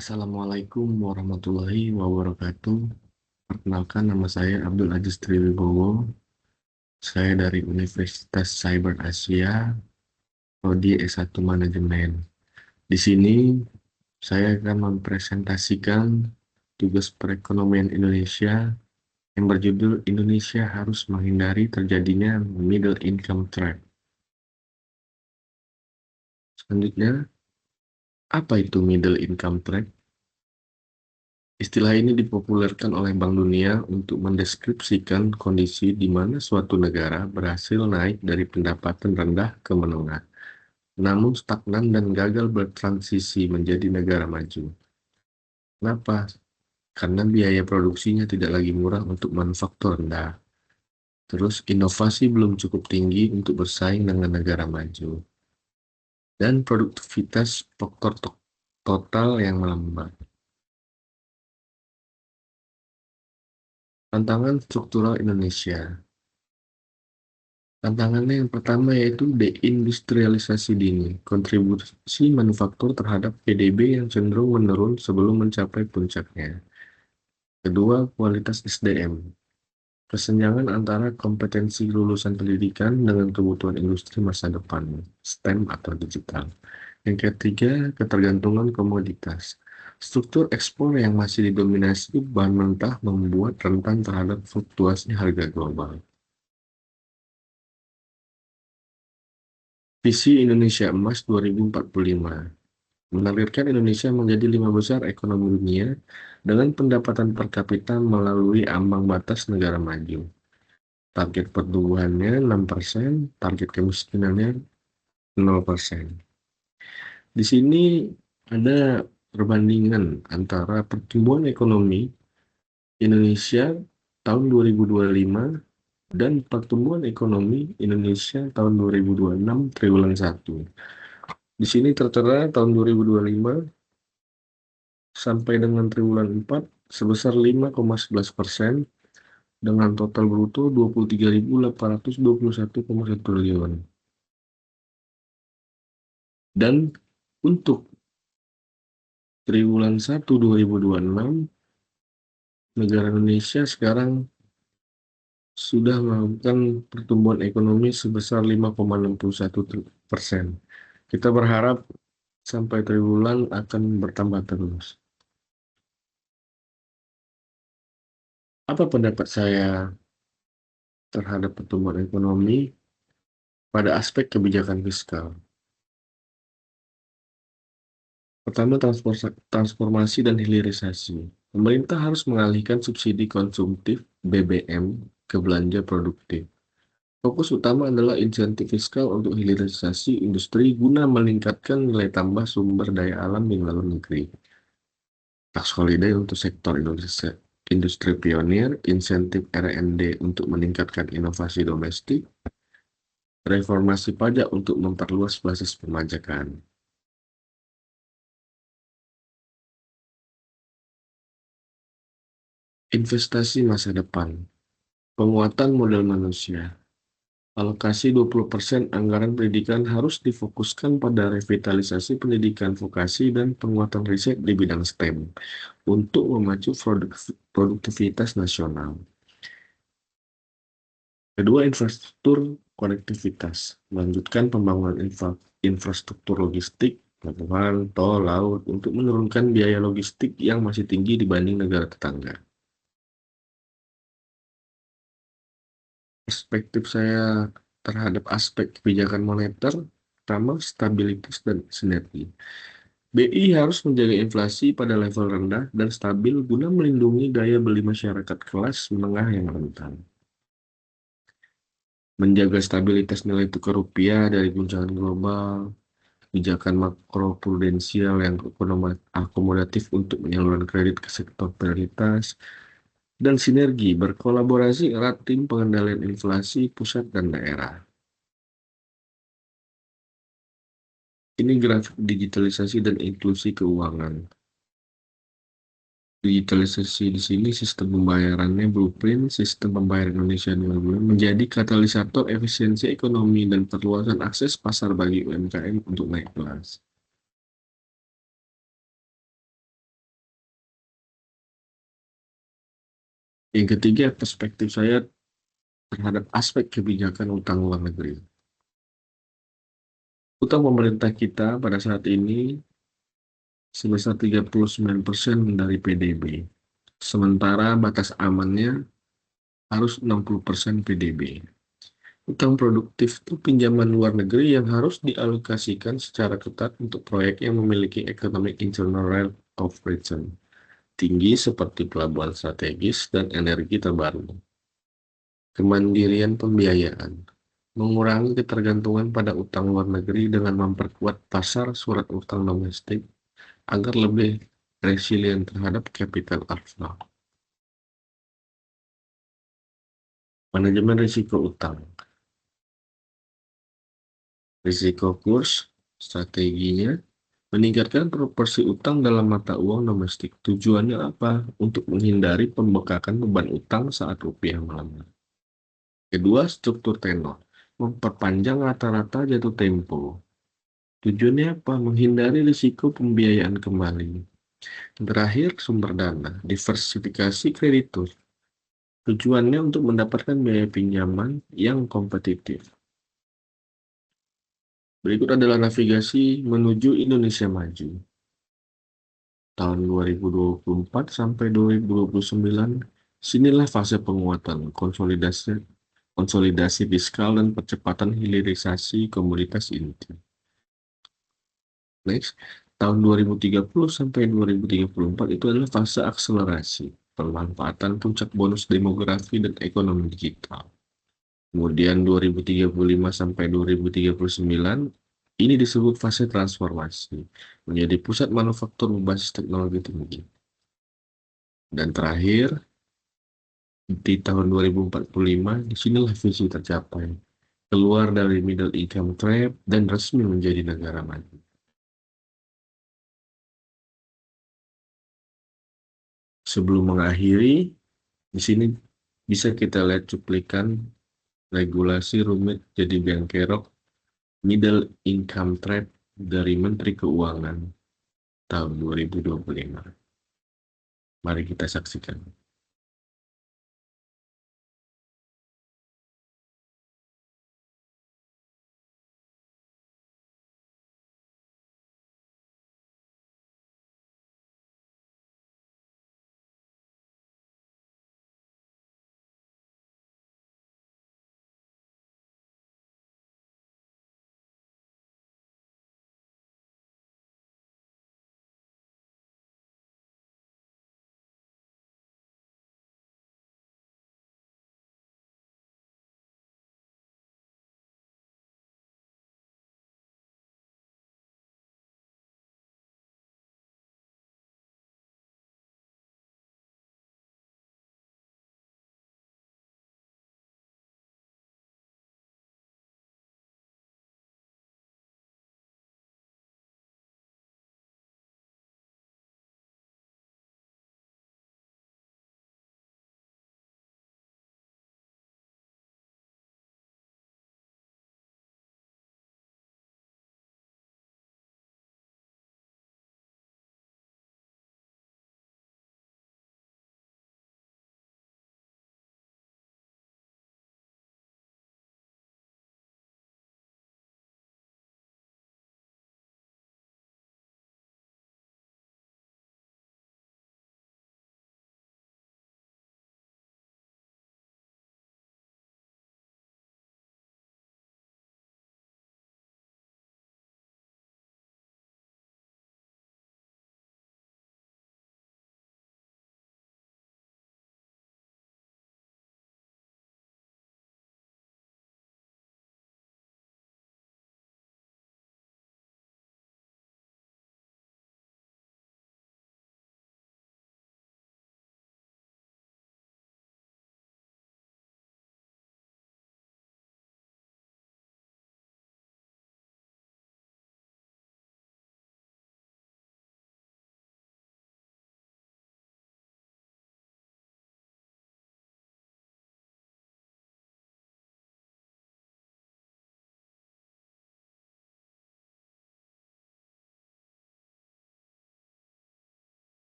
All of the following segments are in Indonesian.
Assalamualaikum warahmatullahi wabarakatuh. Perkenalkan, nama saya Abdul Aziz Triwibowo. Saya dari Universitas Cyber Asia, Prodi S1 Manajemen. Di sini saya akan mempresentasikan tugas perekonomian Indonesia yang berjudul Indonesia harus menghindari terjadinya middle income trap. Selanjutnya, apa itu middle income trap? Istilah ini dipopulerkan oleh Bank Dunia untuk mendeskripsikan kondisi di mana suatu negara berhasil naik dari pendapatan rendah ke menengah, namun stagnan dan gagal bertransisi menjadi negara maju. Kenapa? Karena biaya produksinya tidak lagi murah untuk manufaktur rendah. Terus inovasi belum cukup tinggi untuk bersaing dengan negara maju. Dan produktivitas faktor total yang melambat. Tantangan struktural Indonesia. Tantangannya yang pertama yaitu deindustrialisasi dini, kontribusi manufaktur terhadap PDB yang cenderung menurun sebelum mencapai puncaknya. Kedua, kualitas SDM, kesenjangan antara kompetensi lulusan pendidikan dengan kebutuhan industri masa depan, STEM atau digital. Yang ketiga, ketergantungan komoditas. Struktur ekspor yang masih didominasi bahan mentah membuat rentan terhadap fluktuasi harga global. Visi Indonesia Emas 2045 menargetkan Indonesia menjadi 5 besar ekonomi dunia dengan pendapatan per kapita melalui ambang batas negara maju. Target pertumbuhannya 6%, target kemiskinannya 0%. Di sini ada perbandingan antara pertumbuhan ekonomi Indonesia tahun 2025 dan pertumbuhan ekonomi Indonesia tahun 2026 triwulan 1. Di sini tertera tahun 2025 sampai dengan triwulan 4 sebesar 5,11% dengan total bruto 23.821,1 triliun. Dan untuk triwulan 1 2026, negara Indonesia sekarang sudah melakukan pertumbuhan ekonomi sebesar 5,61%. Kita berharap sampai triwulan akan bertambah terus. Apa pendapat saya terhadap pertumbuhan ekonomi pada aspek kebijakan fiskal? Pertama, transformasi dan hilirisasi. Pemerintah harus mengalihkan subsidi konsumtif BBM ke belanja produktif. Fokus utama adalah insentif fiskal untuk hilirisasi industri guna meningkatkan nilai tambah sumber daya alam di dalam negeri. Tax holiday untuk sektor industri pionir, insentif R&D untuk meningkatkan inovasi domestik, reformasi pajak untuk memperluas basis pemajakan. Investasi masa depan, penguatan modal manusia. Alokasi 20% anggaran pendidikan harus difokuskan pada revitalisasi pendidikan vokasi dan penguatan riset di bidang STEM untuk memacu produktivitas nasional. Kedua, infrastruktur konektivitas. Melanjutkan pembangunan infrastruktur logistik, pelabuhan, tol, laut untuk menurunkan biaya logistik yang masih tinggi dibanding negara tetangga. Perspektif saya terhadap aspek kebijakan moneter, pertama stabilitas dan sinergi. BI harus menjaga inflasi pada level rendah dan stabil guna melindungi daya beli masyarakat kelas menengah yang rentan. Menjaga stabilitas nilai tukar rupiah dari guncangan global, kebijakan makroprudensial yang akomodatif untuk penyaluran kredit ke sektor prioritas, dan sinergi berkolaborasi erat tim pengendalian inflasi pusat dan daerah. Ini grafik digitalisasi dan inklusi keuangan. Digitalisasi di sini sistem pembayarannya blueprint, sistem pembayaran Indonesia 2000 menjadi katalisator efisiensi ekonomi dan perluasan akses pasar bagi UMKM untuk naik kelas. Yang ketiga, perspektif saya terhadap aspek kebijakan utang luar negeri. Utang pemerintah kita pada saat ini sebesar 39% dari PDB. Sementara batas amannya harus 60% PDB. Utang produktif itu pinjaman luar negeri yang harus dialokasikan secara ketat untuk proyek yang memiliki economic internal rate of return tinggi seperti pelabuhan strategis dan energi terbarukan. Kemandirian pembiayaan, mengurangi ketergantungan pada utang luar negeri dengan memperkuat pasar surat utang domestik agar lebih resilient terhadap capital outflow. Manajemen risiko utang, risiko kurs, strateginya meningkatkan proporsi utang dalam mata uang domestik. Tujuannya apa? Untuk menghindari pembengkakan beban utang saat rupiah melemah. Kedua, struktur tenor. Memperpanjang rata-rata jatuh tempo. Tujuannya apa? Menghindari risiko pembiayaan kembali. Terakhir, sumber dana. Diversifikasi kreditur. Tujuannya untuk mendapatkan biaya pinjaman yang kompetitif. Berikut adalah navigasi menuju Indonesia maju. Tahun 2024 sampai 2029, sinilah fase penguatan, konsolidasi fiskal dan percepatan hilirisasi komoditas inti. Next, tahun 2030 sampai 2034 itu adalah fase akselerasi, pemanfaatan puncak bonus demografi dan ekonomi digital. Kemudian 2035 sampai 2039, ini disebut fase transformasi, menjadi pusat manufaktur berbasis teknologi tinggi. Dan terakhir, di tahun 2045, disinilah visi tercapai, keluar dari middle income trap dan resmi menjadi negara maju. Sebelum mengakhiri, di sini bisa kita lihat cuplikan regulasi rumit jadi bengkerok middle income trap dari Menteri Keuangan tahun 2025. Mari kita saksikan.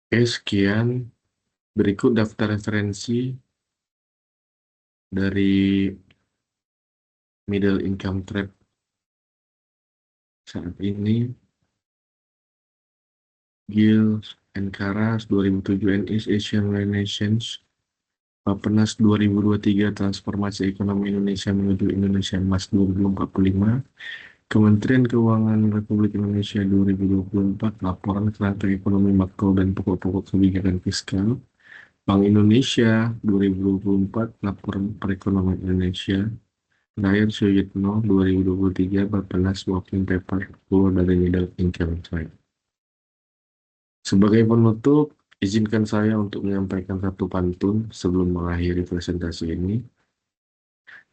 Oke, sekian. Berikut daftar referensi dari middle income trap saat ini. Gill and Caras 2007 and East Asian Relations. Bappenas 2023 Transformasi Ekonomi Indonesia menuju Indonesia Emas 2045. Kementerian Keuangan Republik Indonesia 2024 Laporan Kerangka Ekonomi Makro dan Pokok-pokok Kebijakan Fiskal. Bank Indonesia 2024 Laporan Perekonomian Indonesia. Ryan Suyitno 2023 Bappenas Working Paper keluar dari Middle Income Trap. Sebagai penutup, izinkan saya untuk menyampaikan satu pantun sebelum mengakhiri presentasi ini.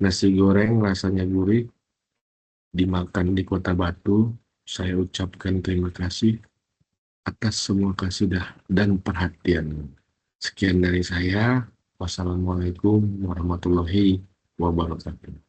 Nasi goreng rasanya gurih, dimakan di Kota Batu. Saya ucapkan terima kasih atas semua kasih dan perhatian. Sekian dari saya. Wassalamualaikum warahmatullahi wabarakatuh.